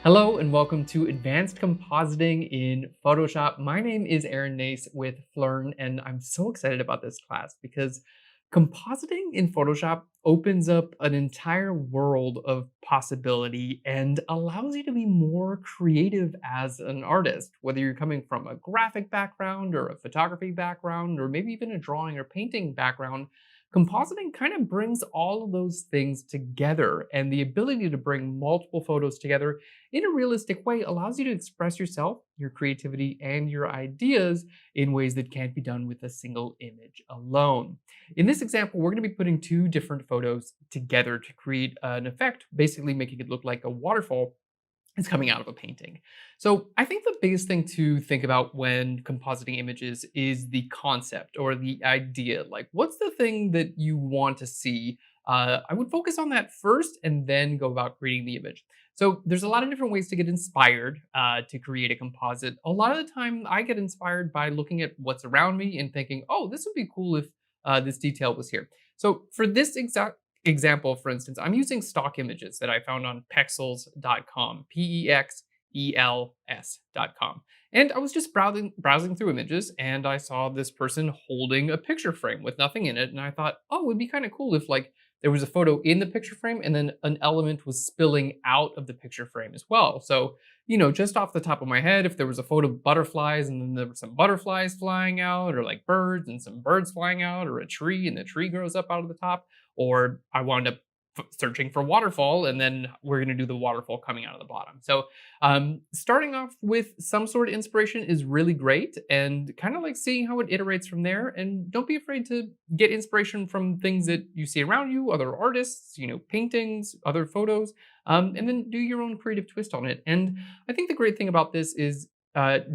Hello and welcome to Advanced Compositing in Photoshop. My name is Nace with Flern, and I'm so excited about this class because compositing in Photoshop opens up an entire world of possibility and allows you to be more creative as an artist, whether you're coming from a graphic background or a photography background, or maybe even a drawing or painting background. Compositing kind of brings all of those things together, and the ability to bring multiple photos together in a realistic way allows you to express yourself, your creativity, and your ideas in ways that can't be done with a single image alone. In this example, we're going to be putting two different photos together to create an effect, basically making it look like a waterfall is coming out of a painting. So I think the biggest thing to think about when compositing images is the concept or the idea. Like, what's the thing that you want to see? I would focus on that first and then go about creating the image. So there's a lot of different ways to get inspired to create a composite. A lot of the time I get inspired by looking at what's around me and thinking, oh, this would be cool if this detail was here. So for this exact example, for instance, I'm using stock images that I found on pexels.com, Pexels.com. And I was just browsing through images, and I saw this person holding a picture frame with nothing in it, and I thought, oh, it would be kind of cool if like there was a photo in the picture frame and then an element was spilling out of the picture frame as well. So, just off the top of my head, if there was a photo of butterflies and then there were some butterflies flying out, or like birds and some birds flying out, or a tree and the tree grows up out of the top, or I wound up searching for waterfall, and then we're going to do the waterfall coming out of the bottom. So starting off with some sort of inspiration is really great, and kind of like seeing how it iterates from there. And don't be afraid to get inspiration from things that you see around you, other artists, paintings, other photos, and then do your own creative twist on it. And I think the great thing about this is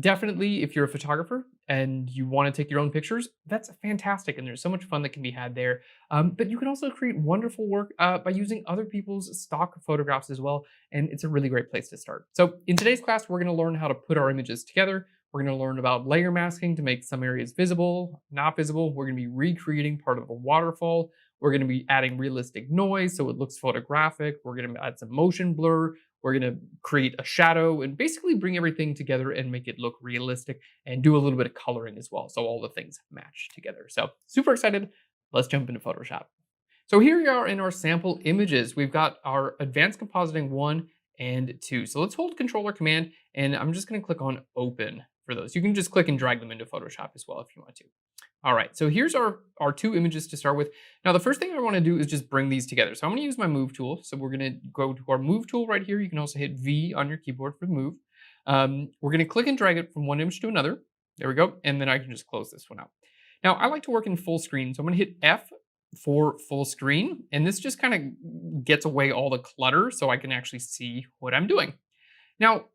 definitely if you're a photographer and you want to take your own pictures, that's fantastic. And there's so much fun that can be had there. But you can also create wonderful work by using other people's stock photographs as well. And it's a really great place to start. So in today's class, we're going to learn how to put our images together. We're going to learn about layer masking to make some areas visible, not visible. We're going to be recreating part of a waterfall. We're going to be adding realistic noise so it looks photographic. We're going to add some motion blur. We're going to create a shadow and basically bring everything together and make it look realistic and do a little bit of coloring as well, so all the things match together. So super excited. Let's jump into Photoshop. So here we are in our sample images. We've got our Advanced Compositing 1 and 2. So let's hold Control or Command, and I'm just going to click on Open for those. You can just click and drag them into Photoshop as well if you want to. All right, so here's our two images to start with. Now, the first thing I want to do is just bring these together. So I'm going to use my Move tool. So we're going to go to our Move tool right here. You can also hit V on your keyboard for Move. We're going to click and drag it from one image to another. There we go. And then I can just close this one out. Now, I like to work in full screen. So I'm going to hit F for full screen. And this just kind of gets away all the clutter so I can actually see what I'm doing. Now,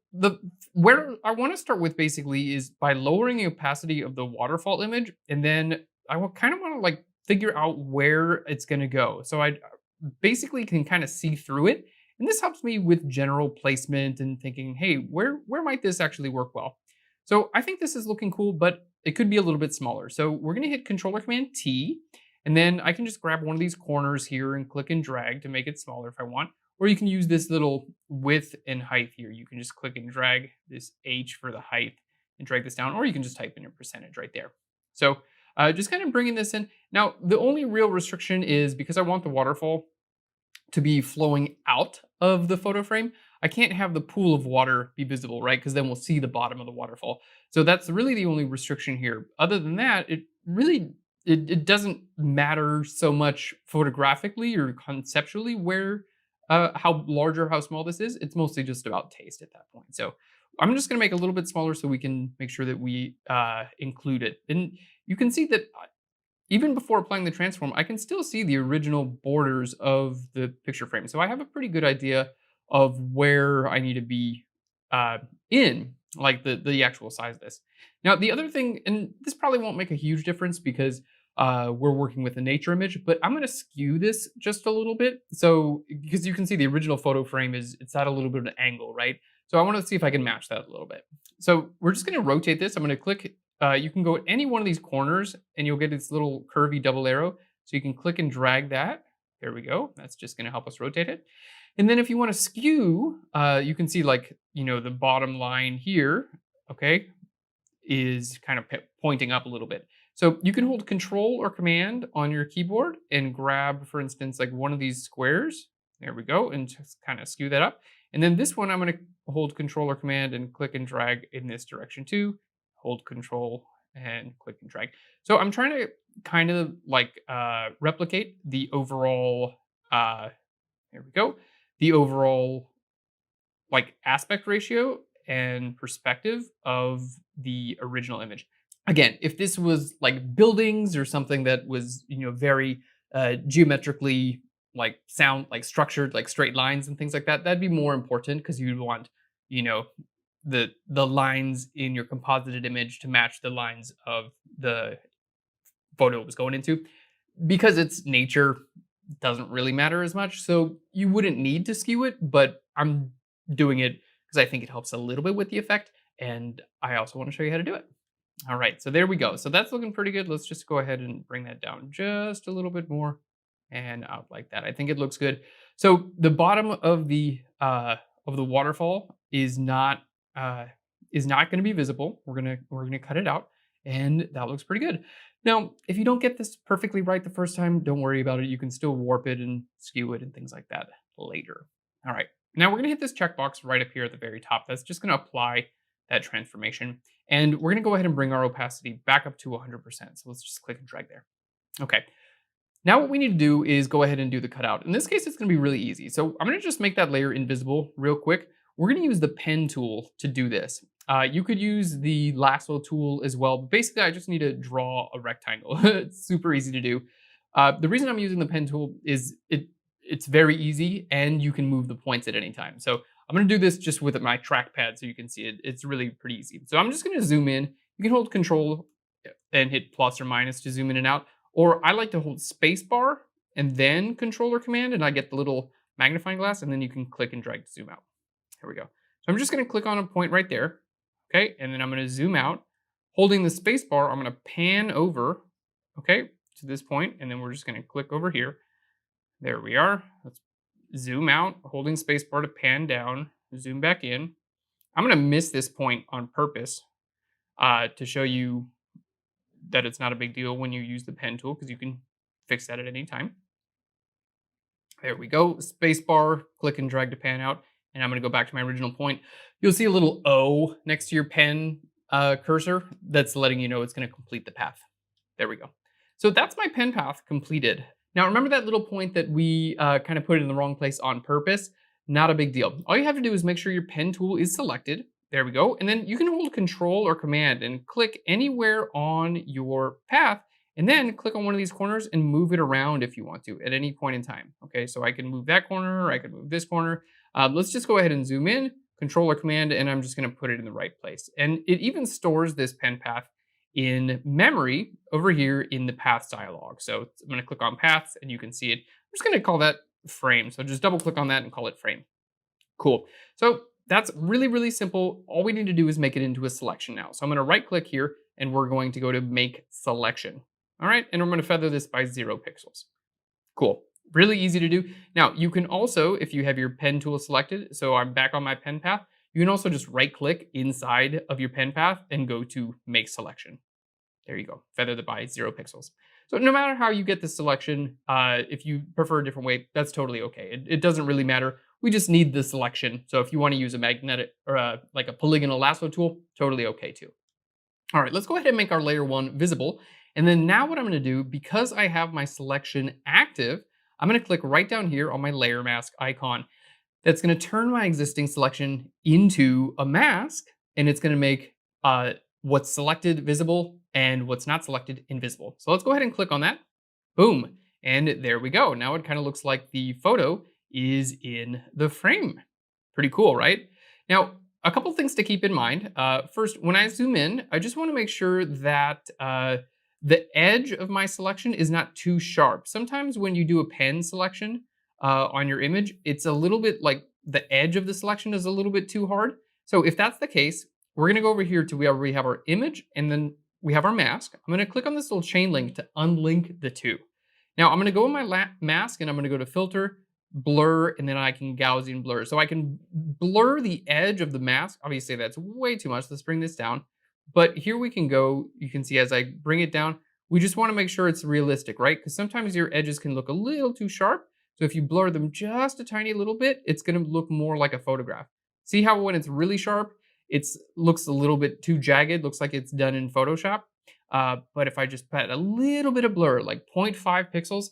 where I want to start with basically is by lowering the opacity of the waterfall image, and then I will kind of want to like figure out where it's going to go. So I basically can kind of see through it, and this helps me with general placement and thinking, hey, where might this actually work well? So I think this is looking cool, but it could be a little bit smaller. So we're going to hit Control Command T, and then I can just grab one of these corners here and click and drag to make it smaller if I want. Or you can use this little width and height here. You can just click and drag this H for the height and drag this down, or you can just type in your percentage right there. So just kind of bringing this in. Now, the only real restriction is because I want the waterfall to be flowing out of the photo frame, I can't have the pool of water be visible, right? Because then we'll see the bottom of the waterfall. So that's really the only restriction here. Other than that, it really it doesn't matter so much photographically or conceptually where how large or how small this is. It's mostly just about taste at that point. So I'm just going to make it a little bit smaller so we can make sure that we include it. And you can see that even before applying the transform, I can still see the original borders of the picture frame. So I have a pretty good idea of where I need to be in, like the actual size of this. Now, the other thing, and this probably won't make a huge difference because we're working with a nature image, but I'm going to skew this just a little bit. So because you can see the original photo frame it's at a little bit of an angle, right? So I want to see if I can match that a little bit. So we're just going to rotate this. I'm going to click. You can go at any one of these corners and you'll get this little curvy double arrow. So you can click and drag that There we go. That's just going to help us rotate it. And then if you want to skew, you can see like, the bottom line here, okay, is kind of pointing up a little bit. So you can hold Control or Command on your keyboard and grab, for instance, like one of these squares. There we go, and just kind of skew that up. And then this one, I'm going to hold Control or Command and click and drag in this direction too. Hold Control and click and drag. So I'm trying to kind of like replicate the overall. There we go. The overall like aspect ratio and perspective of the original image. Again, if this was like buildings or something that was, very geometrically like structured, like straight lines and things like that, that'd be more important because you'd want, you know, the lines in your composited image to match the lines of the photo it was going into. Because it's nature, doesn't really matter as much. So you wouldn't need to skew it, but I'm doing it because I think it helps a little bit with the effect. And I also want to show you how to do it. All right, so there we go. So that's looking pretty good. Let's just go ahead and bring that down just a little bit more and out like that. I think it looks good. So the bottom of the waterfall is not going to be visible. We're gonna cut it out, and that looks pretty good. Now, if you don't get this perfectly right the first time, don't worry about it. You can still warp it and skew it and things like that later. All right, now we're gonna hit this checkbox right up here at the very top. That's just gonna apply that transformation. And we're gonna go ahead and bring our opacity back up to 100%. So let's just click and drag there. Okay, now what we need to do is go ahead and do the cutout. In this case, it's gonna be really easy. So I'm gonna just make that layer invisible real quick. We're gonna use the pen tool to do this. You could use the lasso tool as well, but basically I just need to draw a rectangle. It's super easy to do. The reason I'm using the pen tool is it's very easy and you can move the points at any time. So I'm gonna do this just with my trackpad so you can see it. It's really pretty easy. So I'm just gonna zoom in. You can hold Control and hit plus or minus to zoom in and out. Or I like to hold space bar and then Control or Command, and I get the little magnifying glass, and then you can click and drag to zoom out. Here we go. So I'm just gonna click on a point right there. Okay, and then I'm gonna zoom out. Holding the space bar, I'm gonna pan over, okay, to this point, and then we're just gonna click over here. There we are. Let's zoom out, holding space bar to pan down, zoom back in. I'm gonna miss this point on purpose to show you that it's not a big deal when you use the pen tool because you can fix that at any time. There we go, space bar, click and drag to pan out. And I'm gonna go back to my original point. You'll see a little O next to your pen cursor that's letting you know it's gonna complete the path. There we go. So that's my pen path completed. Now remember that little point that we kind of put it in the wrong place on purpose? Not a big deal. All you have to do is make sure your pen tool is selected. There we go. And then you can hold Control or Command and click anywhere on your path, and then click on one of these corners and move it around if you want to at any point in time. Okay, so I can move that corner, or I can move this corner. Let's just go ahead and zoom in, Control or Command, and I'm just gonna put it in the right place. And it even stores this pen path in memory over here in the paths dialog. So I'm gonna click on paths and you can see it. I'm just gonna call that frame. So just double click on that and call it frame. Cool. So that's really, really simple. All we need to do is make it into a selection now. So I'm gonna right click here and we're going to go to make selection. All right, and I'm gonna feather this by 0 pixels. Cool. Really easy to do. Now, you can also, if you have your pen tool selected, so I'm back on my pen path, you can also just right click inside of your pen path and go to make selection. There you go, feather it by 0 pixels. So no matter how you get the selection, if you prefer a different way, that's totally okay. It doesn't really matter. We just need the selection. So if you want to use a magnetic or like a polygonal lasso tool, totally okay too. All right, let's go ahead and make our layer 1 visible. And then now what I'm gonna do, because I have my selection active, I'm gonna click right down here on my layer mask icon. That's gonna turn my existing selection into a mask, and it's gonna make what's selected visible and what's not selected invisible. So let's go ahead and click on that. Boom, and there we go. Now it kind of looks like the photo is in the frame. Pretty cool, right? Now, a couple things to keep in mind. First, when I zoom in, I just wanna make sure that the edge of my selection is not too sharp. Sometimes when you do a pen selection on your image, it's a little bit like the edge of the selection is a little bit too hard. So if that's the case, we're gonna go over here to where we have our image and then we have our mask. I'm gonna click on this little chain link to unlink the two. Now I'm gonna go in my mask and I'm gonna go to filter, blur, and then I can Gaussian blur. So I can blur the edge of the mask. Obviously that's way too much. Let's bring this down. But here we can go, you can see as I bring it down, we just wanna make sure it's realistic, right? Because sometimes your edges can look a little too sharp. So if you blur them just a tiny little bit, it's gonna look more like a photograph. See how when it's really sharp, it looks a little bit too jagged, looks like it's done in Photoshop. But if I just put a little bit of blur, like 0.5 pixels,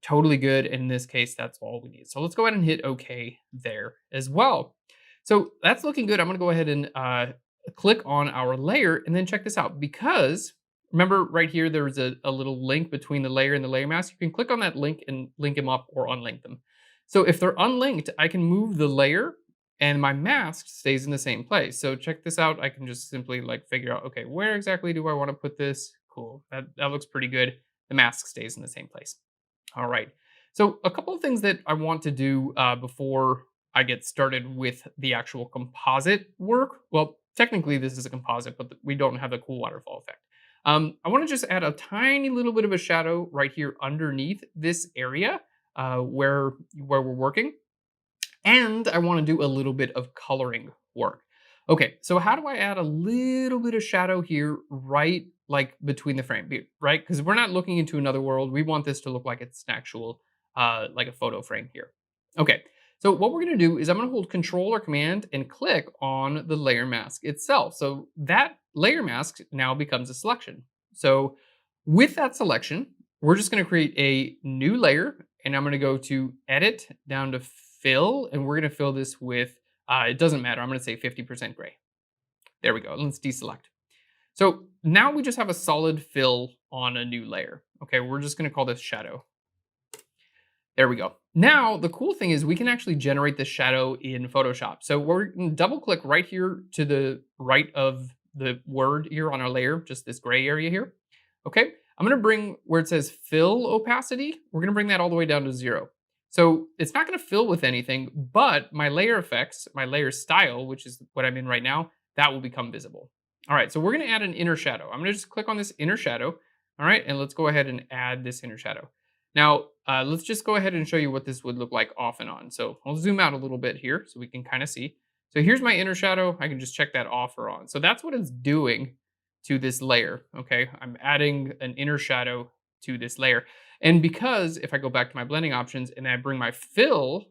totally good. In this case, that's all we need. So let's go ahead and hit OK there as well. So that's looking good. I'm going to go ahead and click on our layer and then check this out. Because remember right here, there's a little link between the layer and the layer mask. You can click on that link and link them up or unlink them. So if they're unlinked, I can move the layer and my mask stays in the same place. So check this out. I can just simply like figure out, okay, where exactly do I want to put this? Cool. That looks pretty good. The mask stays in the same place. All right. So a couple of things that I want to do before I get started with the actual composite work. Well, technically this is a composite, but we don't have the cool waterfall effect. I want to just add a tiny little bit of a shadow right here underneath this area where we're working. And I want to do a little bit of coloring work. Okay, so how do I add a little bit of shadow here, right like between the frame, right? Because we're not looking into another world. We want this to look like it's an actual, like a photo frame here. Okay, so what we're gonna do is I'm gonna hold Control or Command and click on the layer mask itself. So that layer mask now becomes a selection. So with that selection, we're just gonna create a new layer and I'm gonna go to Edit down to Fill, and we're gonna fill this with, it doesn't matter, I'm gonna say 50% gray. There we go, let's deselect. So now we just have a solid fill on a new layer. Okay, we're just gonna call this shadow. There we go. Now, the cool thing is we can actually generate the shadow in Photoshop. So we're gonna double click right here to the right of the word here on our layer, just this gray area here. Okay, I'm gonna bring where it says fill opacity, we're gonna bring that all the way down to 0. So it's not gonna fill with anything, but my layer effects, my layer style, which is what I'm in right now, that will become visible. All right, so we're gonna add an inner shadow. I'm gonna just click on this inner shadow. All right, and let's go ahead and add this inner shadow. Now, let's just go ahead and show you what this would look like off and on. So I'll zoom out a little bit here so we can kind of see. So here's my inner shadow. I can just check that off or on. So that's what it's doing to this layer, okay? I'm adding an inner shadow to this layer. And because if I go back to my blending options and I bring my fill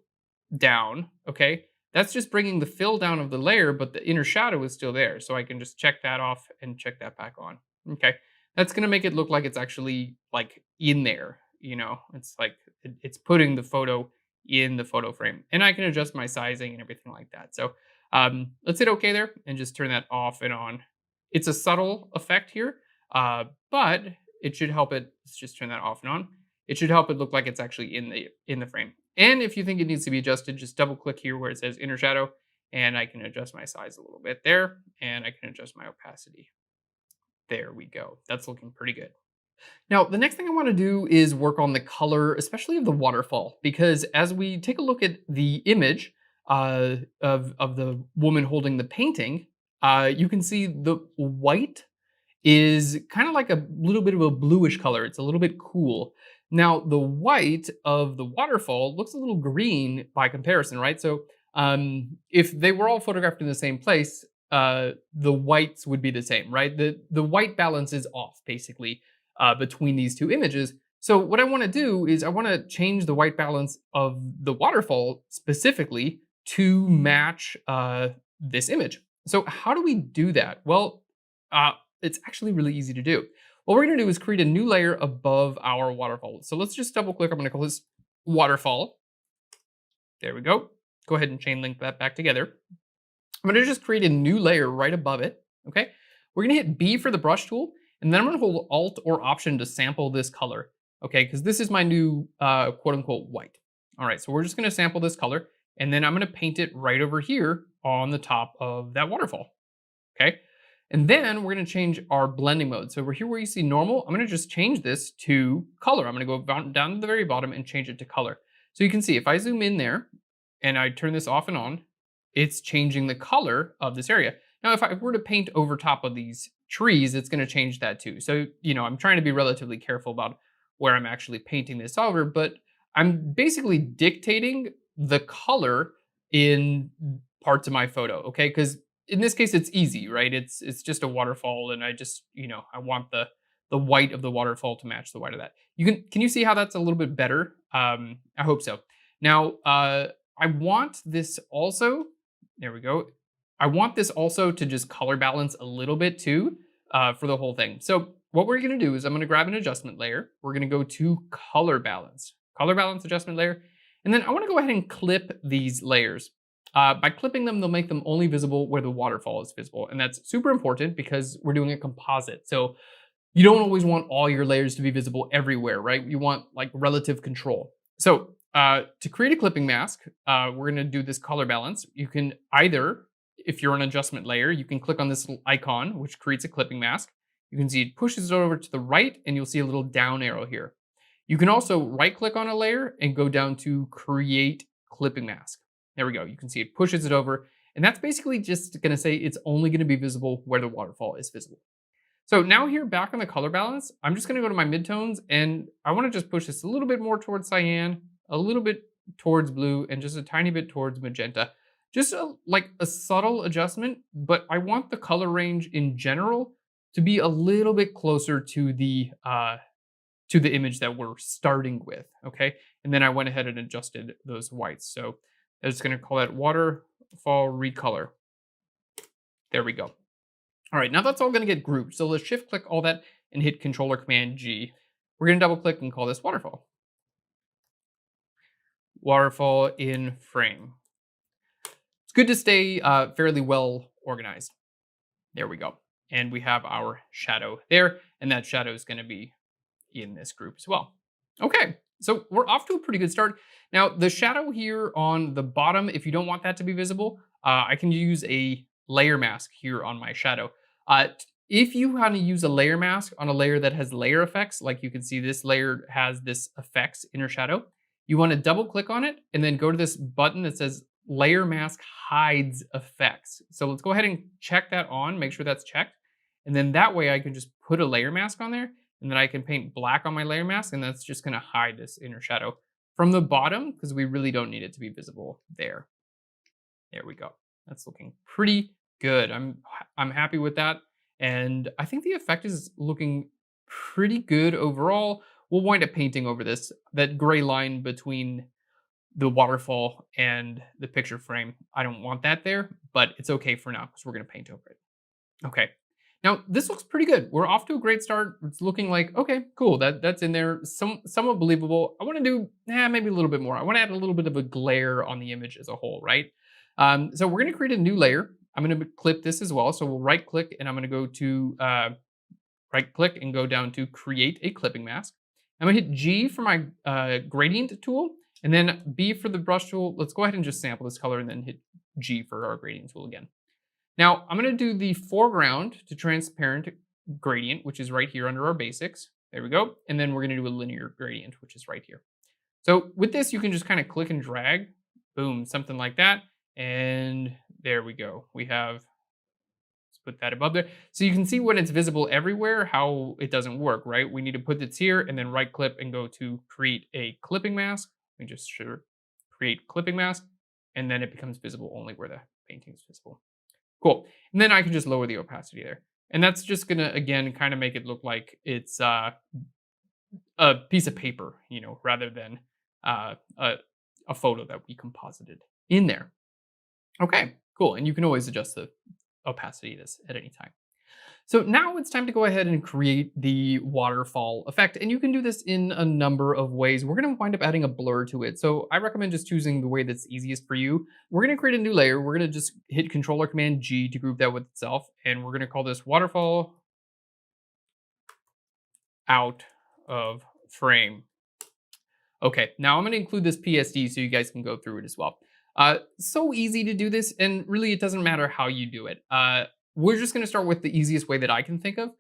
down, okay, that's just bringing the fill down of the layer, but the inner shadow is still there. So I can just check that off and check that back on, okay? That's gonna make it look like it's actually like in there, you know? It's like, it's putting the photo in the photo frame. And I can adjust my sizing and everything like that. So let's hit okay there and just turn that off and on. It's a subtle effect here, but it should help it, let's just turn that off and on. It should help it look like it's actually in the frame. And if you think it needs to be adjusted, just double click here where it says inner shadow and I can adjust my size a little bit there and I can adjust my opacity. There we go. That's looking pretty good. Now, the next thing I want to do is work on the color, especially of the waterfall, because as we take a look at the image of the woman holding the painting, you can see the white is kind of like a little bit of a bluish color. It's a little bit cool. Now, the white of the waterfall looks a little green by comparison, right? So if they were all photographed in the same place, the whites would be the same, right? The white balance is off, basically, between these two images. So what I want to do is I want to change the white balance of the waterfall specifically to match this image. So how do we do that? Well, it's actually really easy to do. What we're going to do is create a new layer above our waterfall. So let's just double click. I'm going to call this waterfall. There we go. Go ahead and chain link that back together. I'm going to just create a new layer right above it. Okay. We're going to hit B for the brush tool. And then I'm going to hold Alt or Option to sample this color. Okay. Because this is my new quote unquote white. All right. So we're just going to sample this color. And then I'm going to paint it right over here on the top of that waterfall. Okay. And then we're going to change our blending mode. So over here where you see normal, I'm going to just change this to color. I'm going to go down to the very bottom and change it to color. So you can see if I zoom in there and I turn this off and on, it's changing the color of this area. Now, if I were to paint over top of these trees, it's going to change that too. So, you know, I'm trying to be relatively careful about where I'm actually painting this over, but I'm basically dictating the color in parts of my photo, okay? Because in this case, it's easy, right? It's just a waterfall, and I just, I want the white of the waterfall to match the white of that. Can you see how that's a little bit better? I hope so. Now, I want this also. There we go. I want this also to just color balance a little bit too, for the whole thing. So what we're going to do is I'm going to grab an adjustment layer. We're going to go to color balance adjustment layer, and then I want to go ahead and clip these layers. By clipping them, they'll make them only visible where the waterfall is visible, and that's super important because we're doing a composite. So you don't always want all your layers to be visible everywhere, right? You want like relative control. So to create a clipping mask, we're going to do this color balance. You can either, if you're an adjustment layer, you can click on this little icon, which creates a clipping mask. You can see it pushes it over to the right, and you'll see a little down arrow here. You can also right click on a layer and go down to create clipping mask. There we go. You can see it pushes it over, and that's basically just going to say it's only going to be visible where the waterfall is visible. So now here back on the color balance, I'm just going to go to my midtones, and I want to just push this a little bit more towards cyan, a little bit towards blue, and just a tiny bit towards magenta. Just like a subtle adjustment, but I want the color range in general to be a little bit closer to the image that we're starting with, okay? And then I went ahead and adjusted those whites. So I'm just going to call that waterfall recolor. There we go. All right, now that's all going to get grouped. So let's shift click all that and hit Control Command G. We're going to double click and call this waterfall. Waterfall in frame. It's good to stay fairly well organized. There we go. And we have our shadow there, and that shadow is going to be in this group as well. Okay, so we're off to a pretty good start. Now, the shadow here on the bottom, if you don't want that to be visible, I can use a layer mask here on my shadow. If you want to use a layer mask on a layer that has layer effects, like you can see this layer has this effects inner shadow, you want to double click on it and then go to this button that says layer mask hides effects. So let's go ahead and check that on, make sure that's checked. And then that way I can just put a layer mask on there, and then I can paint black on my layer mask, and that's just going to hide this inner shadow from the bottom because we really don't need it to be visible there. There we go. That's looking pretty good. I'm happy with that, and I think the effect is looking pretty good overall. We'll wind up painting over that gray line between the waterfall and the picture frame. I don't want that there, but it's okay for now because we're going to paint over it. Okay. Now, this looks pretty good. We're off to a great start. It's looking like, okay, cool, that's in there, somewhat believable. I want to do maybe a little bit more. I want to add a little bit of a glare on the image as a whole, right? So we're going to create a new layer. I'm going to clip this as well. So we'll right click, and I'm going to go to right click and go down to create a clipping mask. I'm going to hit G for my gradient tool, and then B for the brush tool. Let's go ahead and just sample this color and then hit G for our gradient tool again. Now, I'm going to do the foreground to transparent gradient, which is right here under our basics. There we go. And then we're going to do a linear gradient, which is right here. So with this, you can just kind of click and drag, boom, something like that. And there we go. We have, let's put that above there. So you can see when it's visible everywhere, how it doesn't work, right? We need to put this here and then right click and go to create a clipping mask. We just should create clipping mask, and then it becomes visible only where the painting is visible. Cool. And then I can just lower the opacity there. And that's just going to, again, kind of make it look like it's a piece of paper, rather than a photo that we composited in there. Okay, cool. And you can always adjust the opacity of this at any time. So now it's time to go ahead and create the waterfall effect. And you can do this in a number of ways. We're going to wind up adding a blur to it. So I recommend just choosing the way that's easiest for you. We're going to create a new layer. We're going to just hit Control Command G to group that with itself. And we're going to call this waterfall out of frame. Okay, now I'm going to include this PSD so you guys can go through it as well. So easy to do this, and really it doesn't matter how you do it. We're just going to start with the easiest way that I can think of.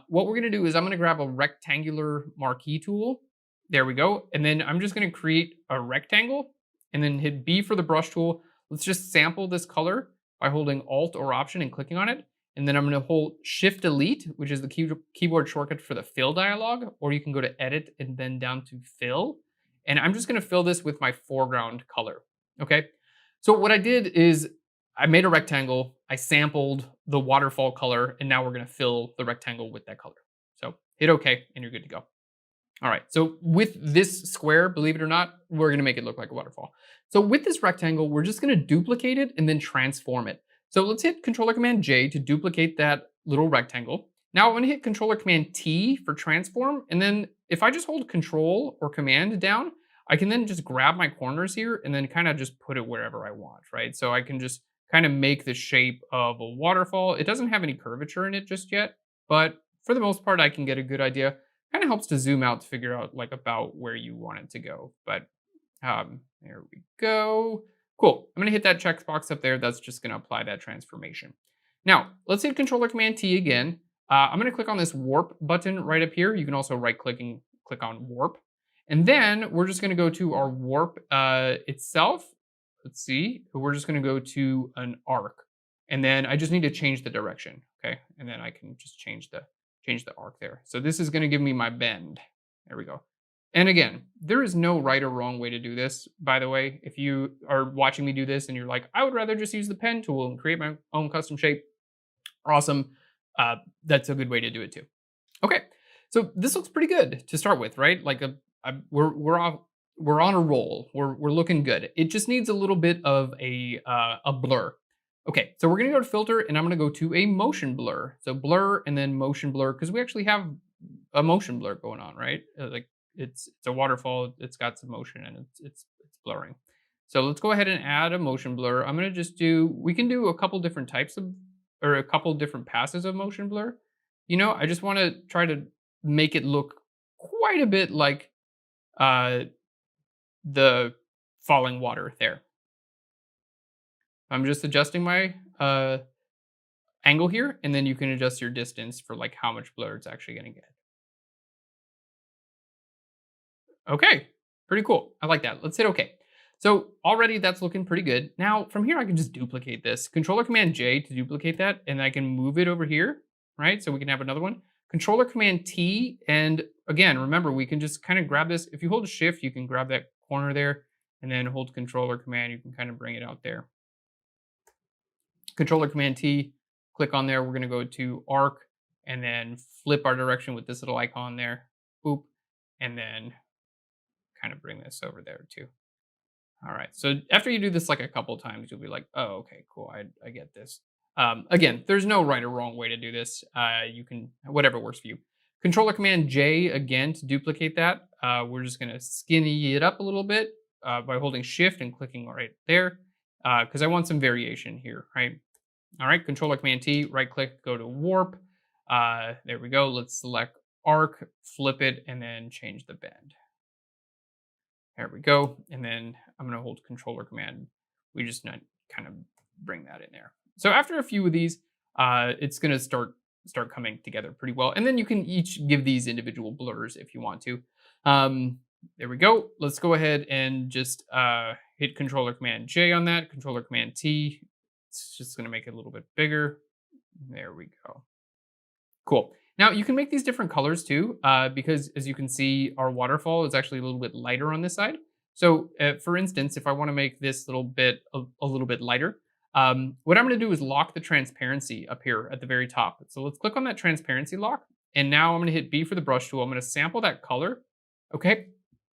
What we're going to do is I'm going to grab a rectangular marquee tool. There we go. And then I'm just going to create a rectangle and then hit B for the brush tool. Let's just sample this color by holding Alt or Option and clicking on it. and then I'm going to hold Shift Delete, which is the keyboard shortcut for the fill dialog, or you can go to Edit and then down to Fill. And I'm just going to fill this with my foreground color. Okay. So what I did is I made a rectangle, I sampled the waterfall color, and now we're going to fill the rectangle with that color. So hit OK, and you're good to go. All right, so with this square, believe it or not, we're gonna make it look like a waterfall. So with this rectangle, we're just gonna duplicate it and then transform it. So let's hit Controller Command J to duplicate that little rectangle. Now I'm gonna hit Controller Command T for transform, and then if I just hold Control or Command down, I can then just grab my corners here and then kind of just put it wherever I want, right? So I can just kind of make the shape of a waterfall. It doesn't have any curvature in it just yet, but for the most part, I can get a good idea. Kind of helps to zoom out to figure out like about where you want it to go. But there we go. Cool. I'm going to hit that checkbox up there. That's just going to apply that transformation. Now, let's hit Controller Command T again. I'm going to click on this warp button right up here. You can also right click and click on warp. And then we're just going to go to our warp itself. Let's see. We're just going to go to an arc. And then I just need to change the direction. Okay. And then I can just change the arc there. So this is going to give me my bend. There we go. And again, there is no right or wrong way to do this, by the way. If you are watching me do this and you're like, I would rather just use the pen tool and create my own custom shape, awesome. That's a good way to do it too. Okay, so this looks pretty good to start with, right? Like we're on a roll. We're looking good. It just needs a little bit of a blur. Okay, so we're gonna go to filter and I'm gonna go to a motion blur. So blur and then motion blur, because we actually have a motion blur going on, right? Like it's a waterfall, it's got some motion and it's blurring. So let's go ahead and add a motion blur. I'm gonna just we can do a couple different types of, or a couple different passes of motion blur. You know, I just wanna try to make it look quite a bit like the falling water there. I'm just adjusting my angle here, and then you can adjust your distance for like how much blur it's actually going to get. Okay, pretty cool. I like that. Let's hit OK. So already that's looking pretty good. Now from here I can just duplicate this. Controller Command J to duplicate that, and I can move it over here, right? So we can have another one. Controller Command T, and again, remember we can just kind of grab this. If you hold Shift, you can grab that corner there, and then hold Controller Command, you can kind of bring it out there. Controller Command T, click on there. We're going to go to arc and then flip our direction with this little icon there. Boop. And then kind of bring this over there too. All right. So after you do this like a couple times, you'll be like, oh, okay, cool. I get this. Again, there's no right or wrong way to do this. You can, whatever works for you. Controller Command J again to duplicate that. We're just going to skinny it up a little bit by holding Shift and clicking right there. Because I want some variation here, right? All right, Controller Command T, right click, go to warp. There we go. Let's select arc, flip it, and then change the bend. There we go. And then I'm going to hold Controller Command. We just kind of bring that in there. So after a few of these, it's going to start coming together pretty well. And then you can each give these individual blurs if you want to. There we go. Let's go ahead and just hit Controller Command J on that. Controller Command T. It's just going to make it a little bit bigger. There we go. Cool. Now you can make these different colors too, because as you can see, our waterfall is actually a little bit lighter on this side. So for instance, if I want to make this little bit a little bit lighter, what I'm going to do is lock the transparency up here at the very top. So let's click on that transparency lock. And now I'm going to hit B for the brush tool. I'm going to sample that color. Okay.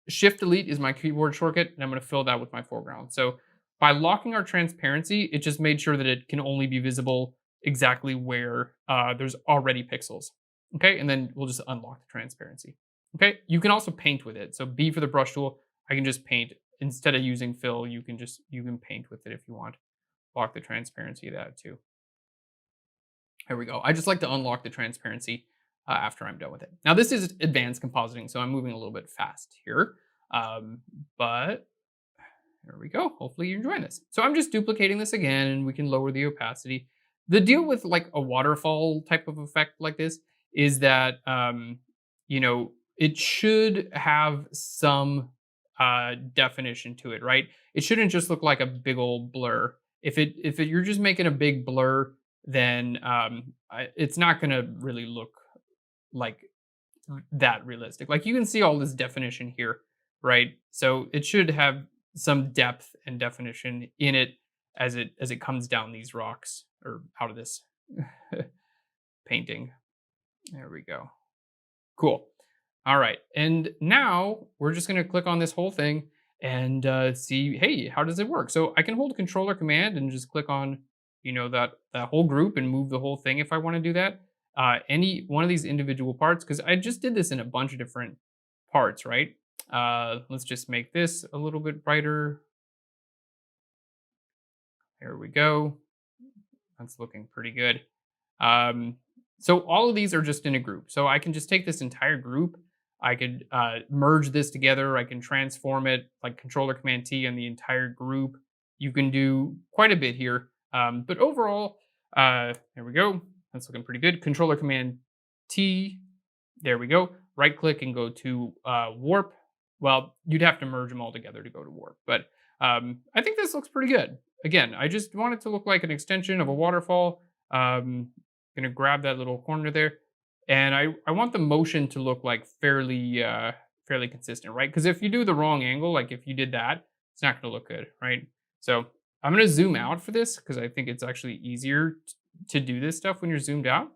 Shift Delete is my keyboard shortcut, and I'm going to fill that with my foreground. So by locking our transparency, it just made sure that it can only be visible exactly where there's already pixels. Okay, and then we'll just unlock the transparency. Okay, you can also paint with it. So B for the brush tool, I can just paint. Instead of using fill, you can paint with it if you want. Lock the transparency of that too. There we go. I just like to unlock the transparency after I'm done with it. Now this is advanced compositing, so I'm moving a little bit fast here, but there we go. Hopefully you're enjoying this. So I'm just duplicating this again, and we can lower the opacity. The deal with like a waterfall type of effect like this is that, you know, it should have some definition to it, right? It shouldn't just look like a big old blur. If you're just making a big blur, then it's not going to really look like that realistic. Like you can see all this definition here, right? So it should have some depth and definition in it as it comes down these rocks or out of this painting. There we go. Cool. All right. And now we're just going to click on this whole thing and see, hey, how does it work? So I can hold controller command and just click on, that whole group and move the whole thing if I want to do that. Any one of these individual parts, because I just did this in a bunch of different parts, right? Let's just make this a little bit brighter. There we go. That's looking pretty good. Um, so all of these are just in a group. So I can just take this entire group. I could merge this together. I can transform it like controller command T on the entire group. You can do quite a bit here. But overall, there we go. That's looking pretty good. Controller command T. There we go. Right click and go to warp. Well, you'd have to merge them all together to go to warp. But I think this looks pretty good. Again, I just want it to look like an extension of a waterfall. Gonna grab that little corner there, and I want the motion to look like fairly consistent, right? Because if you do the wrong angle, like if you did that, it's not gonna look good, right? So I'm gonna zoom out for this because I think it's actually easier to do this stuff when you're zoomed out.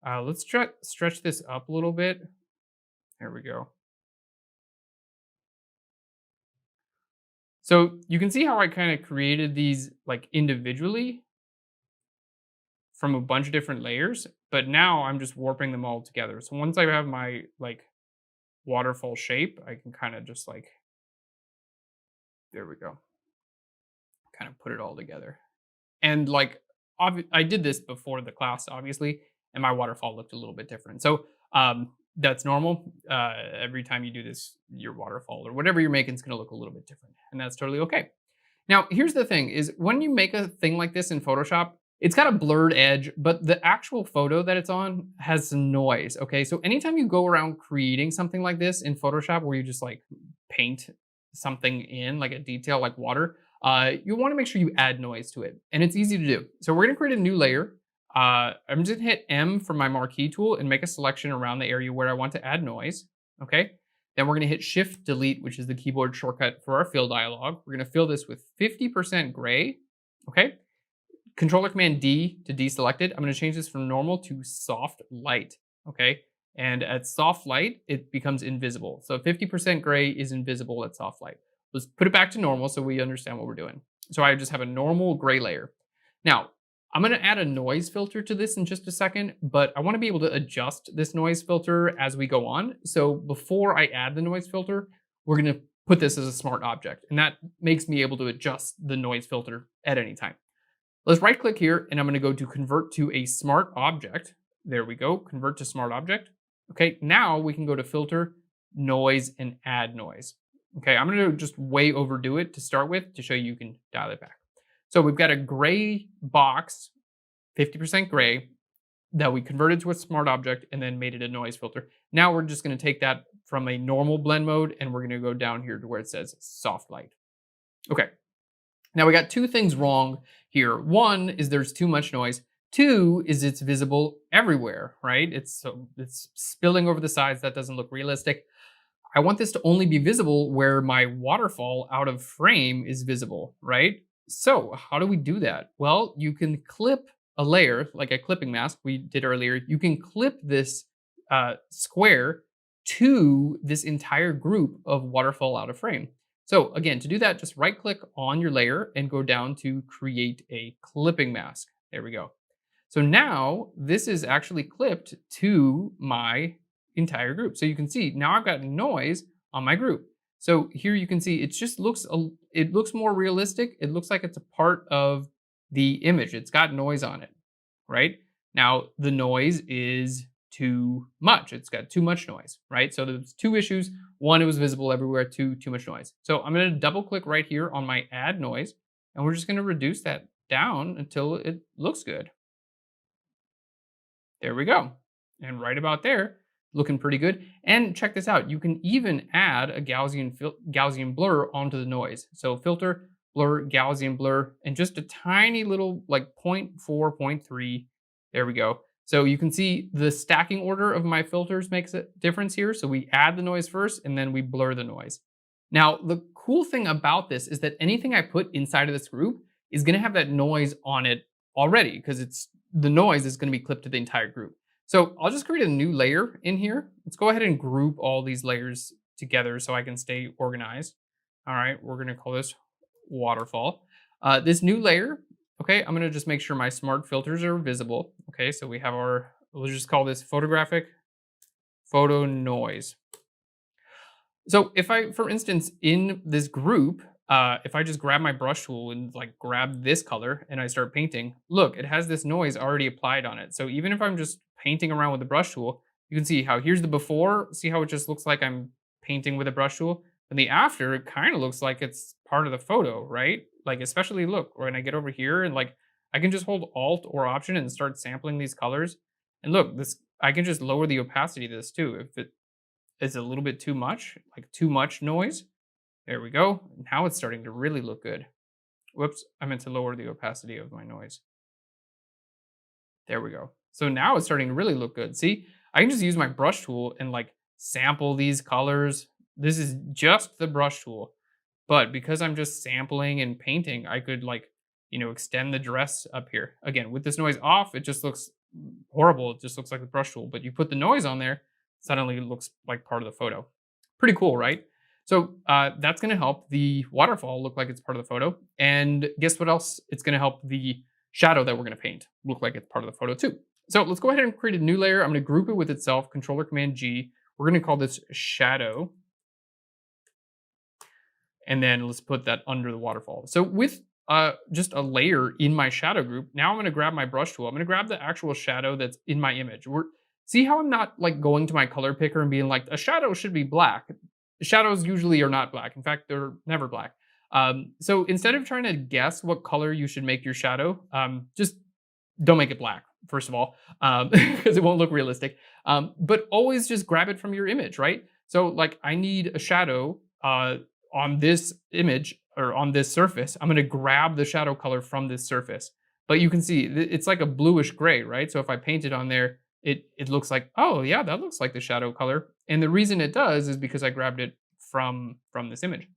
Let's stretch this up a little bit. There we go. So you can see how I kind of created these like individually from a bunch of different layers, but now I'm just warping them all together. So once I have my like waterfall shape, I can kind of just like, there we go, kind of put it all together. And like, I did this before the class, obviously, and my waterfall looked a little bit different. So that's normal. Every time you do this, your waterfall or whatever you're making is going to look a little bit different, and that's totally okay. Now, here's the thing: is when you make a thing like this in Photoshop, it's got a blurred edge, but the actual photo that it's on has some noise. Okay, so anytime you go around creating something like this in Photoshop, where you just like paint something in, like a detail, like water, you want to make sure you add noise to it, and it's easy to do. So we're going to create a new layer. I'm just going to hit M from my marquee tool and make a selection around the area where I want to add noise. Okay. Then we're going to hit Shift Delete, which is the keyboard shortcut for our fill dialog. We're going to fill this with 50% gray. Okay. Controller Command D to deselect it. I'm going to change this from normal to soft light. Okay. And at soft light, it becomes invisible. So 50% gray is invisible at soft light. Let's put it back to normal so we understand what we're doing. So I just have a normal gray layer. Now, I'm going to add a noise filter to this in just a second, but I want to be able to adjust this noise filter as we go on. So before I add the noise filter, we're going to put this as a smart object, and that makes me able to adjust the noise filter at any time. Let's right click here, and I'm going to go to convert to a smart object. There we go, convert to smart object. Okay, now we can go to filter, noise, and add noise. Okay, I'm going to just way overdo it to start with to show you can dial it back. So we've got a gray box, 50% gray, that we converted to a smart object and then made it a noise filter. Now we're just going to take that from a normal blend mode and we're going to go down here to where it says soft light. Okay. Now we got two things wrong here. One is there's too much noise. Two is it's visible everywhere, right? It's spilling over the sides. That doesn't look realistic. I want this to only be visible where my waterfall out of frame is visible, right? So how do we do that? Well, you can clip a layer, like a clipping mask we did earlier. You can clip this square to this entire group of waterfall out of frame. So again, to do that, just right click on your layer and go down to create a clipping mask. There we go. So now this is actually clipped to my entire group. So you can see now I've got noise on my group. So here you can see it just looks more realistic. It looks like it's a part of the image. It's got noise on it, right? Now the noise is too much. It's got too much noise, right? So there's two issues. One, it was visible everywhere. Two, too much noise. So I'm going to double click right here on my add noise, and we're just going to reduce that down until it looks good. There we go. And right about there, looking pretty good. And check this out. You can even add a Gaussian blur onto the noise. So filter, blur, Gaussian blur, and just a tiny little like point 0.4, zero point 0.3. There we go. So you can see the stacking order of my filters makes a difference here. So we add the noise first and then we blur the noise. Now, the cool thing about this is that anything I put inside of this group is going to have that noise on it already because it's the noise is going to be clipped to the entire group. So I'll just create a new layer in here. Let's go ahead and group all these layers together so I can stay organized. All right, we're going to call this waterfall. This new layer, okay, I'm going to just make sure my smart filters are visible. Okay, so we have our, we'll just call this photographic photo noise. So if I, for instance, in this group, if I just grab my brush tool and like grab this color and I start painting, look, it has this noise already applied on it. So even if I'm just painting around with the brush tool, you can see how here's the before, see how it just looks like I'm painting with a brush tool. And the after, it kind of looks like it's part of the photo, right? Like especially look, when I get over here and like, I can just hold Alt or Option and start sampling these colors. And look, this, I can just lower the opacity of this too. If it is a little bit too much, like too much noise. There we go. Now it's starting to really look good. Whoops, I meant to lower the opacity of my noise. There we go. So now it's starting to really look good. See, I can just use my brush tool and like sample these colors. This is just the brush tool. But because I'm just sampling and painting, I could like, extend the dress up here. Again, with this noise off, it just looks horrible. It just looks like the brush tool. But you put the noise on there, suddenly it looks like part of the photo. Pretty cool, right? So that's going to help the waterfall look like it's part of the photo. And guess what else? It's going to help the shadow that we're going to paint look like it's part of the photo too. So let's go ahead and create a new layer. I'm going to group it with itself, Control Command G. We're going to call this shadow. And then let's put that under the waterfall. So with just a layer in my shadow group, now I'm going to grab my brush tool. I'm going to grab the actual shadow that's in my image. See how I'm not like going to my color picker and being like, a shadow should be black. Shadows usually are not black. In fact, they're never black. So instead of trying to guess what color you should make your shadow, just don't make it black, first of all, because it won't look realistic. But always just grab it from your image, right? So like I need a shadow on this image or on this surface. I'm going to grab the shadow color from this surface. But you can see it's like a bluish gray, right? So if I paint it on there, it looks like, oh yeah, that looks like the shadow color. And the reason it does is because I grabbed it from this image.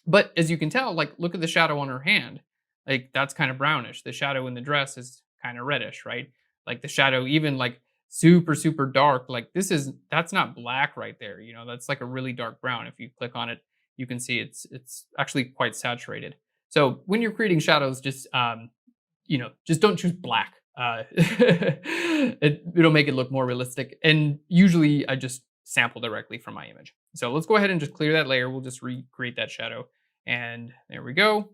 But as you can tell, like look at the shadow on her hand. Like that's kind of brownish. The shadow in the dress is kind of reddish, right? Like the shadow, even like super, super dark, like that's not black right there. That's like a really dark brown. If you click on it, you can see it's actually quite saturated. So when you're creating shadows, just just don't choose black. It'll make it look more realistic. And usually I just sample directly from my image. So let's go ahead and just clear that layer. We'll just recreate that shadow. And there we go.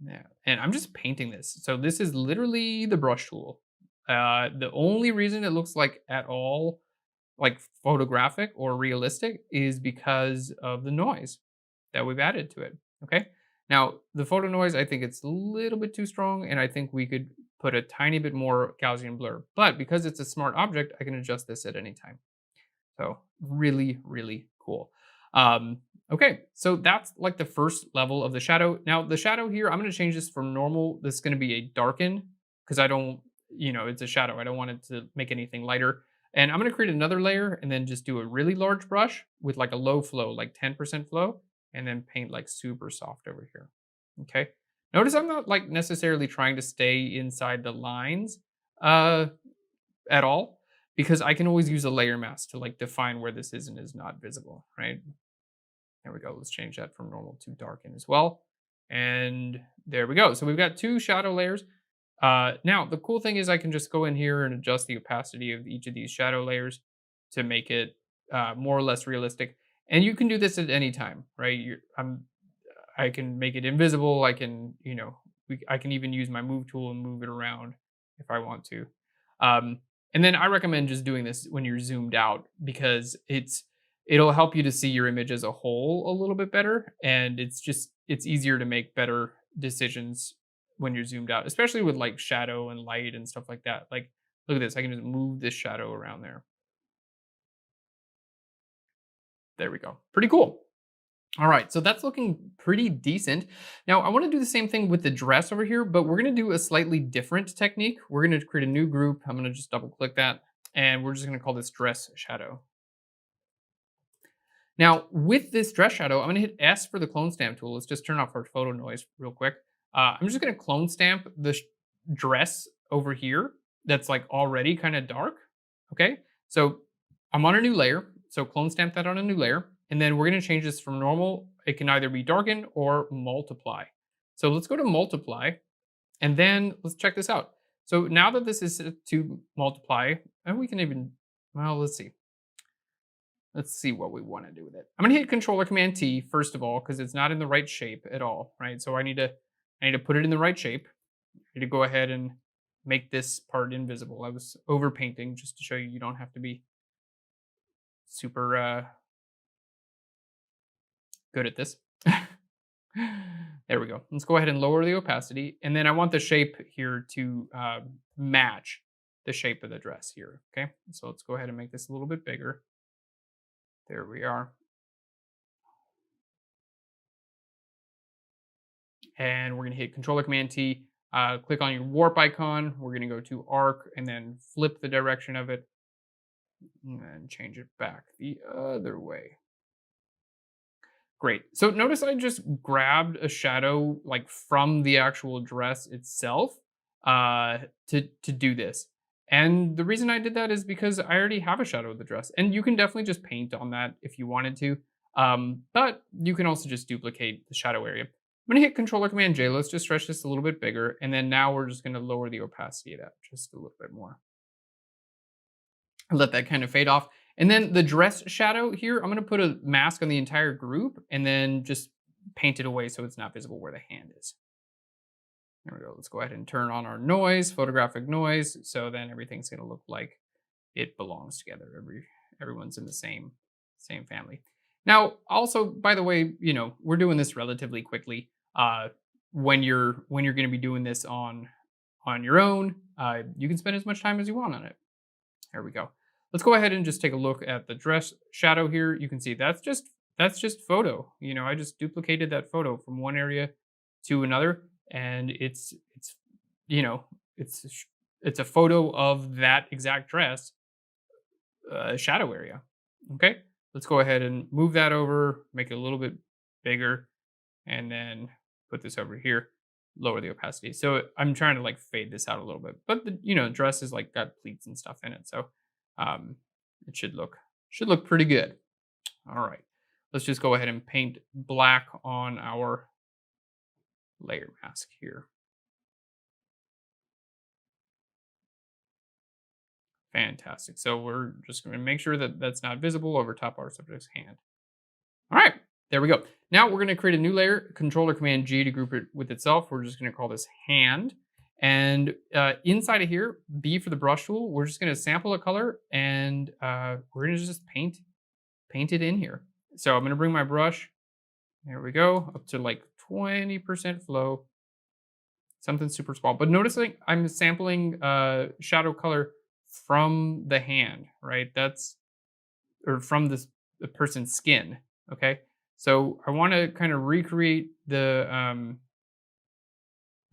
Yeah. And I'm just painting this. So this is literally the brush tool. The only reason it looks like at all like photographic or realistic is because of the noise that we've added to it. Okay. Now the photo noise, I think it's a little bit too strong, and I think we could put a tiny bit more Gaussian blur. But because it's a smart object, I can adjust this at any time. So really, really cool. Okay, so that's like the first level of the shadow. Now the shadow here, I'm going to change this from normal. This is going to be a darken because I don't, it's a shadow. I don't want it to make anything lighter. And I'm going to create another layer and then just do a really large brush with like a low flow, like 10% flow, and then paint like super soft over here. Okay. Notice I'm not like necessarily trying to stay inside the lines at all, because I can always use a layer mask to like define where this is and is not visible, right? There we go. Let's change that from normal to darken as well. And there we go. So we've got two shadow layers. Now, the cool thing is I can just go in here and adjust the opacity of each of these shadow layers to make it more or less realistic. And you can do this at any time, right? I can make it invisible. I can, I can even use my move tool and move it around if I want to. And then I recommend just doing this when you're zoomed out, because it'll help you to see your image as a whole a little bit better. And it's easier to make better decisions when you're zoomed out, especially with like shadow and light and stuff like that. Like, look at this. I can just move this shadow around there. There we go. Pretty cool. All right, so that's looking pretty decent. Now, I want to do the same thing with the dress over here, but we're going to do a slightly different technique. We're going to create a new group. I'm going to just double click that, and we're just going to call this dress shadow. Now, with this dress shadow, I'm going to hit S for the clone stamp tool. Let's just turn off our photo noise real quick. I'm just going to clone stamp the dress over here that's like already kind of dark. Okay, so I'm on a new layer. So clone stamp that on a new layer. And then we're going to change this from normal. It can either be darken or multiply. So let's go to multiply. And then let's check this out. So now that this is set to multiply, and we can even, well, let's see what we want to do with it. I'm gonna hit Controller Command T first of all because it's not in the right shape at all, right? So I need to put it in the right shape. I need to go ahead and make this part invisible. I was over painting just to show you you don't have to be super good at this. There we go. Let's go ahead and lower the opacity, and then I want the shape here to match the shape of the dress here. Okay, so let's go ahead and make this a little bit bigger. There we are. And we're going to hit Controller Command T. Click on your warp icon. We're going to go to arc and then flip the direction of it and then change it back the other way. Great. So notice I just grabbed a shadow like from the actual dress itself to do this. And the reason I did that is because I already have a shadow of the dress, and you can definitely just paint on that if you wanted to. But you can also just duplicate the shadow area. I'm going to hit Controller Command J. Let's just stretch this a little bit bigger, and then now we're just going to lower the opacity of that just a little bit more. Let that kind of fade off. And then the dress shadow here, I'm going to put a mask on the entire group and then just paint it away so it's not visible where the hand is. There we go. Let's go ahead and turn on our noise, photographic noise. So then everything's going to look like it belongs together. Everyone's in the same family. Now, also, by the way, we're doing this relatively quickly. When you're going to be doing this on your own, you can spend as much time as you want on it. There we go. Let's go ahead and just take a look at the dress shadow here. You can see that's just photo. I just duplicated that photo from one area to another, and you know it's it's a photo of that exact dress shadow area. Okay, let's go ahead and move that over, make it a little bit bigger, and then put this over here. Lower the opacity. So I'm trying to like fade this out a little bit, but the dress is like got pleats and stuff in it, so um, it should look pretty good. All right, let's just go ahead and paint black on our layer mask here. Fantastic. So we're just going to make sure that that's not visible over top our subject's hand. All right, there we go. Now we're going to create a new layer, Controller Command G to group it with itself. We're just going to call this hand. And inside of here, B for the brush tool, we're just going to sample a color and we're going to just paint it in here. So I'm going to bring my brush, there we go, up to like 20% flow, something super small. But notice like I'm sampling shadow color from the hand, right? Or from the person's skin. Okay, so I want to kind of recreate the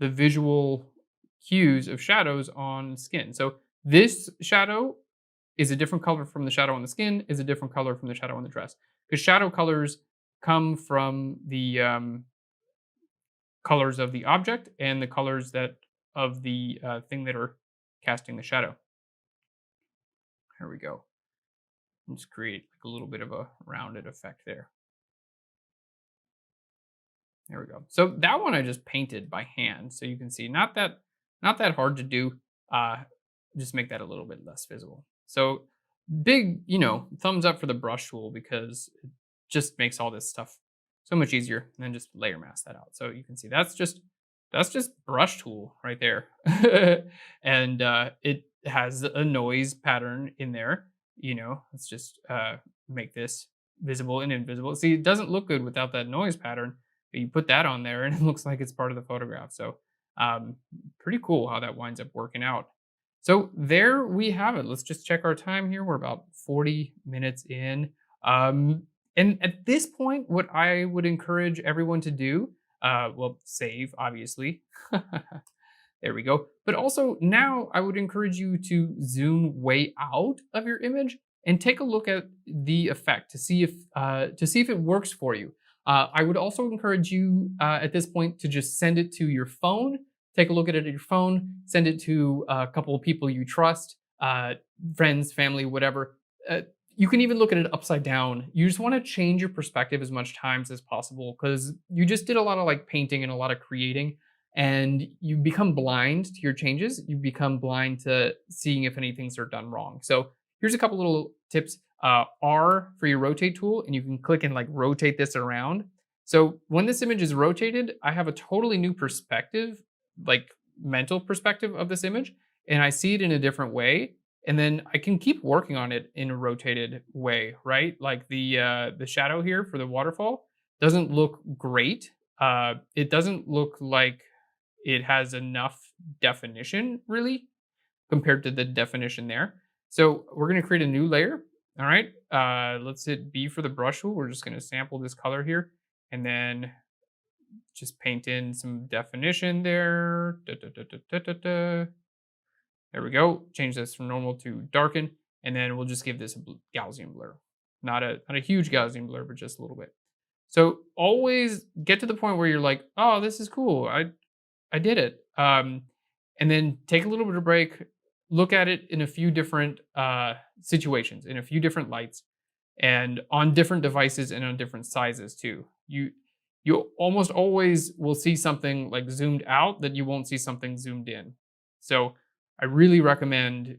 visual cues of shadows on skin. So this shadow is a different color from the shadow on the skin, is a different color from the shadow on the dress, because shadow colors come from the colors of the object and the colors that of the thing that are casting the shadow. Here we go. Let's create like a little bit of a rounded effect there. There we go. So that one I just painted by hand, so you can see not that hard to do. Just make that a little bit less visible. So big, thumbs up for the brush tool because it just makes all this stuff so much easier. And then just layer mask that out. So you can see that's just brush tool right there, and it has a noise pattern in there. Let's just make this visible and invisible. See, it doesn't look good without that noise pattern. But you put that on there and it looks like it's part of the photograph. So pretty cool how that winds up working out. So there we have it. Let's just check our time here. We're about 40 minutes in. And at this point, what I would encourage everyone to do, well, save, obviously. There we go. But also now I would encourage you to zoom way out of your image and take a look at the effect to see if it works for you. I would also encourage you at this point to just send it to your phone. Take a look at it at your phone. Send it to a couple of people you trust, friends, family, whatever. You can even look at it upside down. You just want to change your perspective as much times as possible because you just did a lot of like painting and a lot of creating and you become blind to your changes. You become blind to seeing if any things are done wrong. So here's a couple little tips. R for your rotate tool, and you can click and like rotate this around. So when this image is rotated, I have a totally new perspective, like mental perspective of this image, and I see it in a different way. And then I can keep working on it in a rotated way, right? Like the shadow here for the waterfall doesn't look great. It doesn't look like it has enough definition really compared to the definition there. So we're going to create a new layer. All right. Let's hit B for the brush tool. We're just going to sample this color here and then just paint in some definition there. Da, da, da, da, da, da, da. There we go. Change this from normal to darken. And then we'll just give this a Gaussian blur. Not a huge Gaussian blur, but just a little bit. So always get to the point where you're like, oh, this is cool. I did it. And then take a little bit of break, look at it in a few different situations, in a few different lights, and on different devices and on different sizes too. You almost always will see something like zoomed out that you won't see something zoomed in. So I really recommend,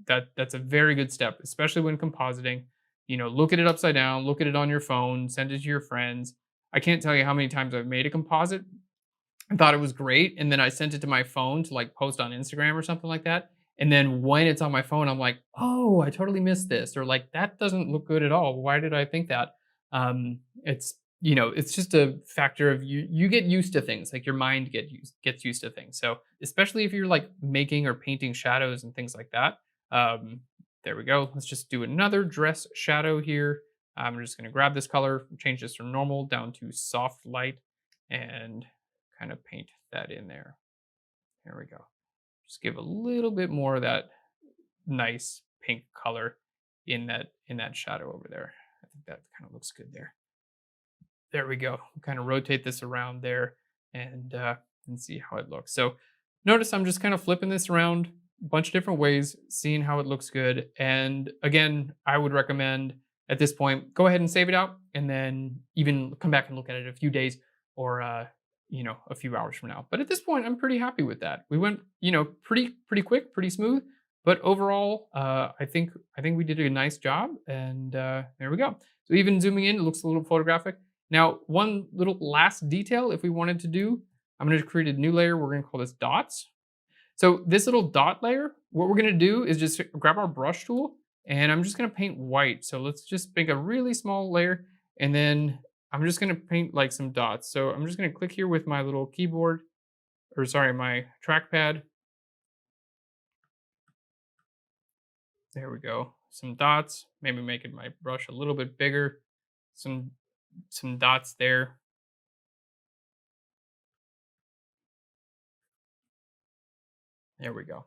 that's a very good step, especially when compositing. Look at it upside down, look at it on your phone, send it to your friends. I can't tell you how many times I've made a composite and thought it was great, and then I sent it to my phone to like post on Instagram or something like that. And then when it's on my phone, I'm like, oh, I totally missed this, or like that doesn't look good at all. Why did I think that? It's just a factor of you get used to things, like your mind gets used to things. So especially if you're like making or painting shadows and things like that. Um, there we go. Let's just do another dress shadow here. I'm just going to grab this color, change this from normal down to soft light, and kind of paint that in there. There we go. Just give a little bit more of that nice pink color in that shadow over there. I think that kind of looks good there. There we go. Kind of rotate this around there and see how it looks. So notice I'm just kind of flipping this around a bunch of different ways, seeing how it looks good. And again, I would recommend at this point, go ahead and save it out and then even come back and look at it a few days or a few hours from now. But at this point, I'm pretty happy with that. We went, pretty quick, pretty smooth. But overall, I think we did a nice job, and there we go. So even zooming in, it looks a little photographic. Now, one little last detail, if we wanted to do, I'm going to create a new layer. We're going to call this dots. So this little dot layer, what we're going to do is just grab our brush tool, and I'm just going to paint white. So let's just make a really small layer, and then I'm just going to paint like some dots. So I'm just going to click here with my little keyboard, or sorry, my trackpad. There we go. Some dots. Maybe making my brush a little bit bigger. Some dots there. There we go.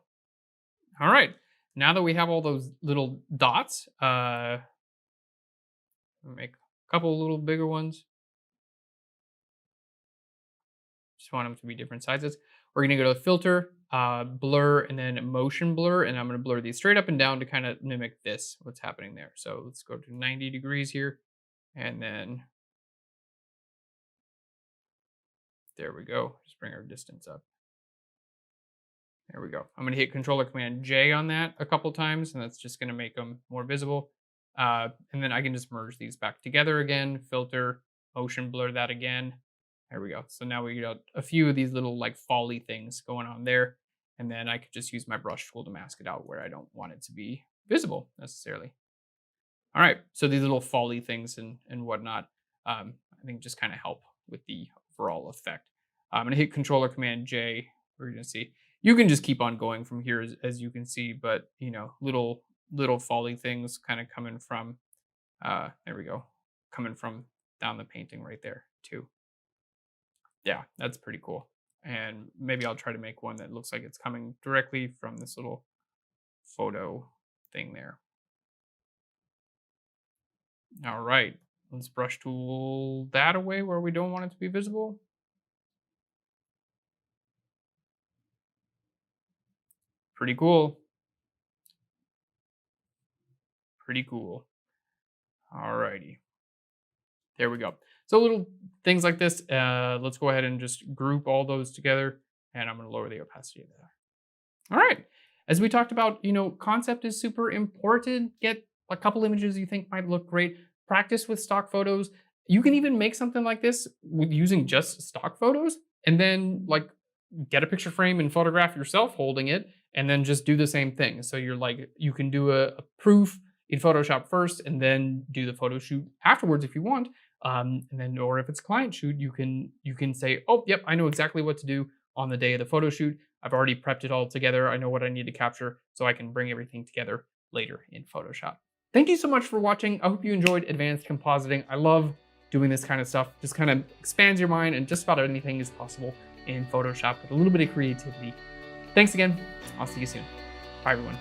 All right. Now that we have all those little dots, make a couple little bigger ones. Just want them to be different sizes. We're going to go to filter, blur, and then motion blur. And I'm going to blur these straight up and down to kind of mimic this, what's happening there. So let's go to 90 degrees here. And then there we go. Just bring our distance up. There we go. I'm going to hit Controller Command J on that a couple times, and that's just going to make them more visible. And then I can just merge these back together again, filter, motion blur that again. There we go. So now we got a few of these little like folly things going on there. And then I could just use my brush tool to mask it out where I don't want it to be visible necessarily. All right. So these little folly things and whatnot, I think just kind of help with the overall effect. I'm going to hit Controller Command J. We're going to see. You can just keep on going from here as you can see, but little folly things kind of coming from there we go. coming from down the painting right there too. Yeah, that's pretty cool. And maybe I'll try to make one that looks like it's coming directly from this little photo thing there. All right, let's brush tool that away where we don't want it to be visible. Pretty cool. Pretty cool. All righty. There we go. So little things like this, let's go ahead and just group all those together, and I'm going to lower the opacity of that. All right. As we talked about, concept is super important. Get a couple images you think might look great. Practice with stock photos. You can even make something like this with using just stock photos, and then like get a picture frame and photograph yourself holding it, and then just do the same thing. So you can do a proof in Photoshop first, and then do the photo shoot afterwards if you want. And then, or if it's client shoot, you can say, oh, yep, I know exactly what to do on the day of the photo shoot. I've already prepped it all together. I know what I need to capture, so I can bring everything together later in Photoshop. Thank you so much for watching. I hope you enjoyed advanced compositing. I love doing this kind of stuff. Just kind of expands your mind, and just about anything is possible in Photoshop with a little bit of creativity. Thanks again. I'll see you soon. Bye, everyone.